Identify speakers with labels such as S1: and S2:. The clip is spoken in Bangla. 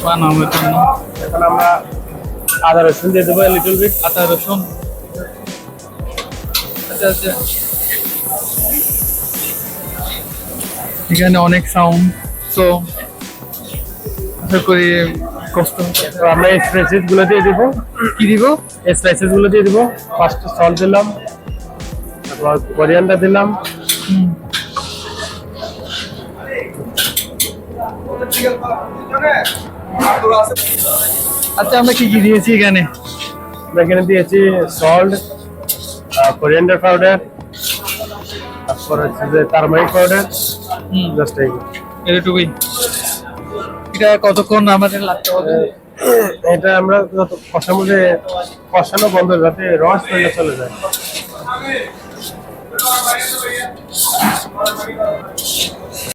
S1: বানানোর জন্য
S2: এখন আমরা আদা রসুন দিয়ে দেবো লিটল বিট।
S1: আদা রসুন। আচ্ছা আচ্ছা, এখানে অনেক সাউন্ড, তো আশা করি কষ্ট হচ্ছে।
S2: তো আমরা এই স্পাইসেস গুলো দিয়ে দিব।
S1: কি দিব?
S2: এই স্পাইসেস গুলো দিয়ে দিব। ফার্স্ট সল্ট দিলাম, তারপর কোরিয়ান্ডার দিলাম,
S1: আচ্ছা আমরা কি কি দিয়েছি এখানে?
S2: আমরা এখানে দিয়েছি সল্ট, কোরিয়ান্ডার পাউডার, তারপর হচ্ছে যে টারমারিক পাউডার, জাস্ট এই
S1: এটুকুই। এটা কতক্ষণ আমাদের লাগতে হবে?
S2: এটা আমরা যত কষার মধ্যে কষানো বন্ধ, যাতে রস চলে যায়।